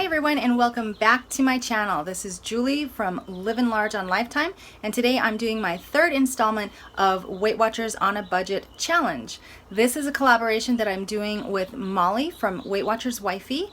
everyone, and welcome back to my channel. This is Julie from Living Large on Lifetime, and today I'm doing my third installment of Weight Watchers on a Budget challenge. This is a collaboration that I'm doing with Mollye from Weight Watchers Wifey,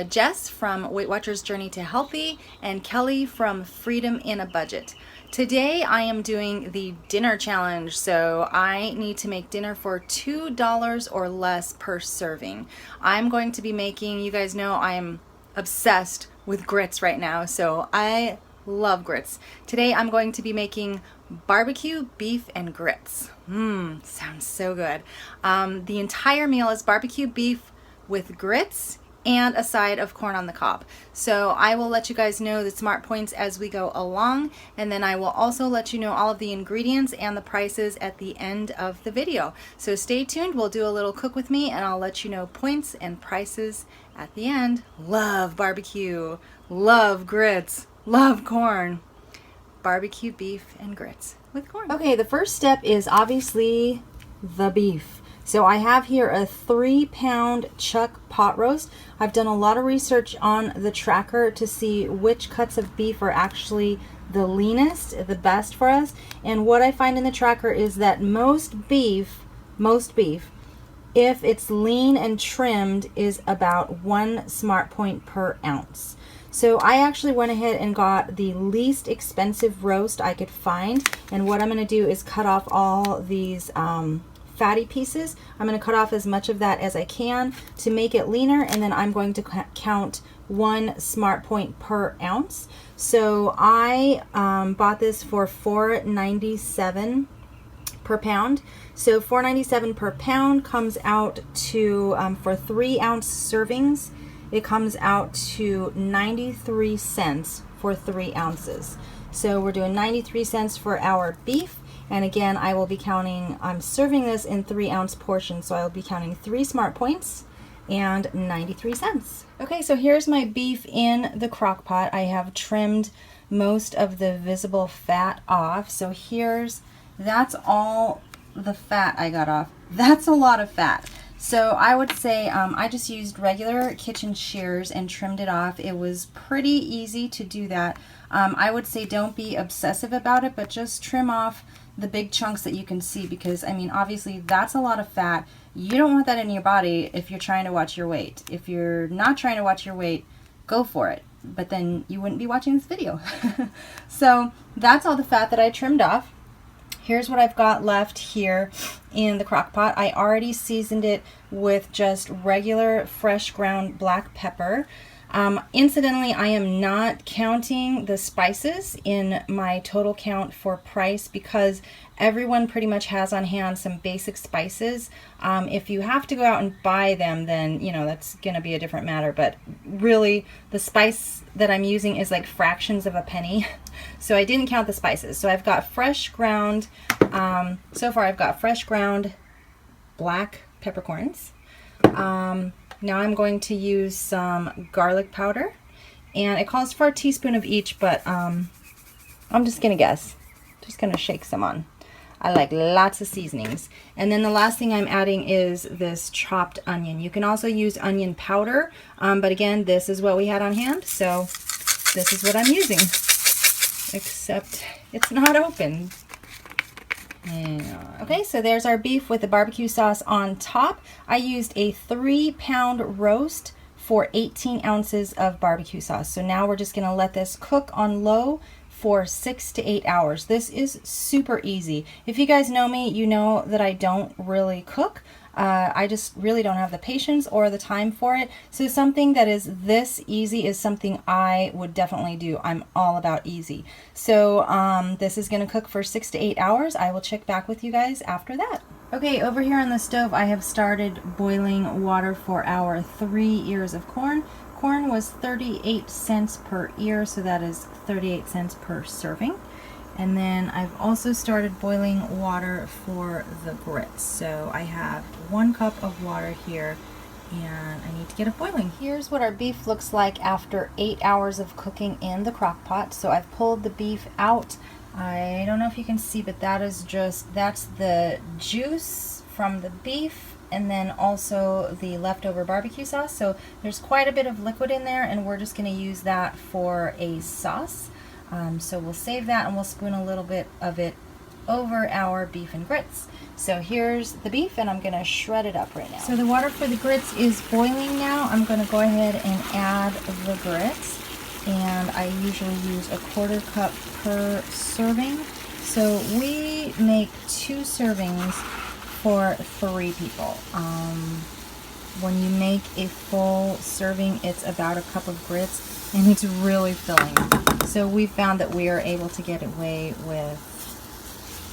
Jess from Weight Watchers Journey to Healthy, and Kelly from Freedom in a Budget. Today I am doing the dinner challenge, so I need to make dinner for $2 or less per serving. I'm going to be making, you guys know I am obsessed with grits right now, so I love grits. Today I'm going to be making barbecue beef and grits. Sounds so good. The entire meal is barbecue beef with grits and a side of corn on the cob. So I will let you guys know the smart points as we go along, and then I will also let you know all of the ingredients and the prices at the end of the video. So stay tuned, we'll do a little cook with me and I'll let you know points and prices at the end. Love barbecue, love grits, love corn. Barbecue beef and grits with corn. Okay, the first step is obviously the beef. So I have here a 3-pound chuck pot roast. I've done a lot of research on the tracker to see which cuts of beef are actually the leanest, the best for us. And what I find in the tracker is that most beef, if it's lean and trimmed, is about 1 smart point per ounce. So I actually went ahead and got the least expensive roast I could find. And what I'm going to do is cut off all these fatty pieces. I'm going to cut off as much of that as I can to make it leaner, and then I'm going to count 1 smart point per ounce. So I bought this for $4.97 per pound. So $4.97 per pound comes out to, for 3-ounce servings, it comes out to 93 cents for 3 ounces. So we're doing 93 cents for our beef. And again, I will be counting, I'm serving this in 3-ounce portions, so I'll be counting 3 smart points and 93 cents. Okay, so here's my beef in the crock pot. I have trimmed most of the visible fat off. So that's all the fat I got off. That's a lot of fat. So I would say I just used regular kitchen shears and trimmed it off. It was pretty easy to do that. I would say don't be obsessive about it, but just trim off the big chunks that you can see, because I mean, obviously that's a lot of fat. You don't want that in your body if you're trying to watch your weight. If you're not trying to watch your weight, go for it, but then you wouldn't be watching this video. So that's all the fat that I trimmed off. Here's what I've got left here in the crock pot. I already seasoned it with just regular fresh ground black pepper. Incidentally, I am not counting the spices in my total count for price because everyone pretty much has on hand some basic spices. If you have to go out and buy them, then you know that's gonna be a different matter, but really the spice that I'm using is like fractions of a penny. So I didn't count the spices. So I've got fresh ground, so far I've got fresh ground black peppercorns. Now I'm going to use some garlic powder, and it calls for a teaspoon of each, but I'm just gonna guess. Just gonna shake some on. I like lots of seasonings. And then the last thing I'm adding is this chopped onion. You can also use onion powder, but again, this is what we had on hand, so this is what I'm using. Except it's not open. Yeah. Okay, so there's our beef with the barbecue sauce on top. I used a 3-pound roast for 18 ounces of barbecue sauce. So now we're just gonna let this cook on low for 6 to 8 hours. This is super easy. If you guys know me, you know that I don't really cook. I just really don't have the patience or the time for it. So something that is this easy is something I would definitely do. I'm all about easy. So this is gonna cook for 6 to 8 hours. I will check back with you guys after that. Okay, over here on the stove, I have started boiling water for our 3 ears of corn. Corn was 38 cents per ear, so that is 38 cents per serving. And then I've also started boiling water for the grits. So I have 1 cup of water here, and I need to get it boiling. Here's what our beef looks like after 8 hours of cooking in the crock pot. So I've pulled the beef out. I don't know if you can see, but that's the juice from the beef. and then also the leftover barbecue sauce. So there's quite a bit of liquid in there, and we're just going to use that for a sauce. So we'll save that, and we'll spoon a little bit of it over our beef and grits. So here's the beef, and I'm going to shred it up right now. So the water for the grits is boiling now. I'm going to go ahead and add the grits, and I usually use a 1/4 cup per serving. So we make 2 servings for 3 people. When you make a full serving, it's about a cup of grits, and it's really filling. So we found that we are able to get away with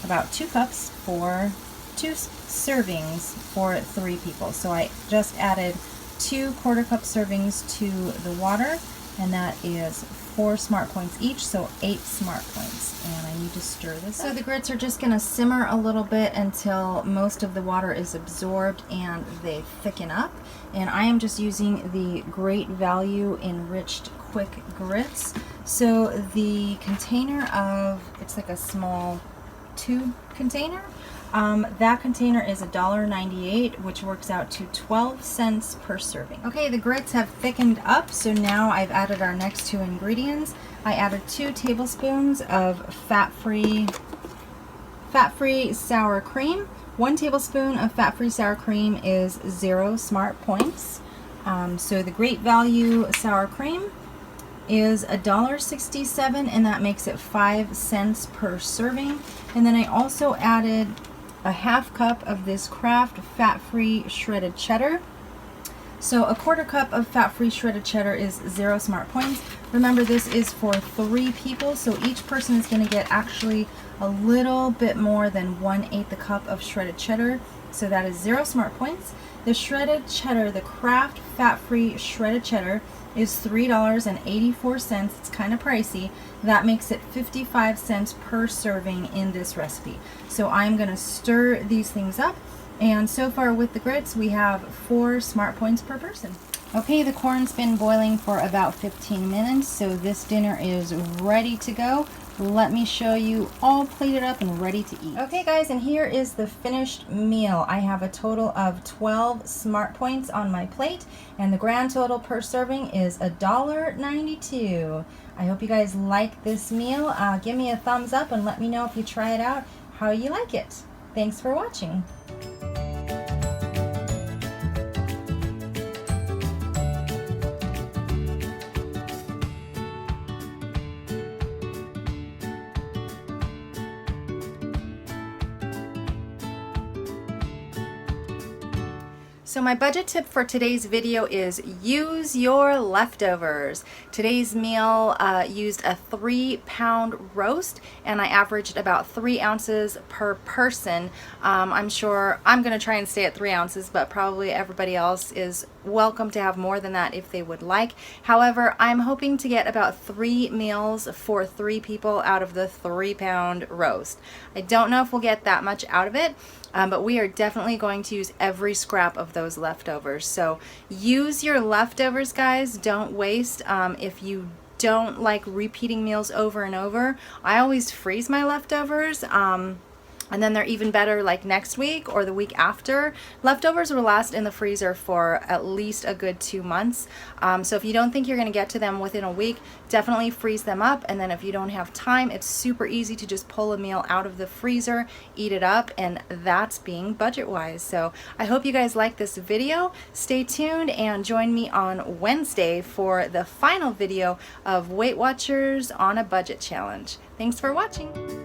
about 2 cups for 2 servings for 3 people. So I just added 2 1/4 cup servings to the water, and that is 4 smart points each, so 8 smart points. And I need to stir this up. So the grits are just going to simmer a little bit until most of the water is absorbed and they thicken up. And I am just using the Great Value Enriched Quick Grits. So the container of, it's like a small tube container. That container is $1.98, which works out to 12 cents per serving. Okay, the grits have thickened up, so now I've added our next 2 ingredients. I added 2 tablespoons of fat-free sour cream. 1 tablespoon of fat-free sour cream is 0 smart points. So the Great Value sour cream is $1.67, and that makes it 5 cents per serving. And then I also added a 1/2 cup of this Kraft fat-free shredded cheddar. So a 1/4 cup of fat-free shredded cheddar is 0 smart points. Remember, this is for 3 people, so each person is going to get actually a little bit more than 1/8 cup of shredded cheddar. So that is 0 smart points. The shredded cheddar, the Kraft fat-free shredded cheddar, is $3.84. It's kind of pricey. That makes it 55 cents per serving in this recipe. So I'm going to stir these things up, and so far with the grits we have 4 smart points per person. Okay, the corn's been boiling for about 15 minutes, so this dinner is ready to go. Let me show you, all plated up and ready to eat. Okay guys, and here is the finished meal. I have a total of 12 smart points on my plate, and the grand total per serving is $1.92. I hope you guys like this meal. Give me a thumbs up and let me know if you try it out, how you like it. Thanks for watching. So my budget tip for today's video is use your leftovers. Today's meal used a 3-pound roast, and I averaged about 3 ounces per person. I'm sure I'm going to try and stay at 3 ounces, but probably everybody else is welcome to have more than that if they would like. However, I'm hoping to get about 3 meals for 3 people out of the 3-pound roast. I don't know if we'll get that much out of it, but we are definitely going to use every scrap of those leftovers. So use your leftovers, guys. Don't waste. If you don't like repeating meals over and over, I always freeze my leftovers. And then they're even better like next week or the week after. Leftovers will last in the freezer for at least a good 2 months. So if you don't think you're gonna get to them within a week, definitely freeze them up. And then if you don't have time, it's super easy to just pull a meal out of the freezer, eat it up, and that's being budget wise. So I hope you guys like this video. Stay tuned and join me on Wednesday for the final video of Weight Watchers on a Budget Challenge. Thanks for watching.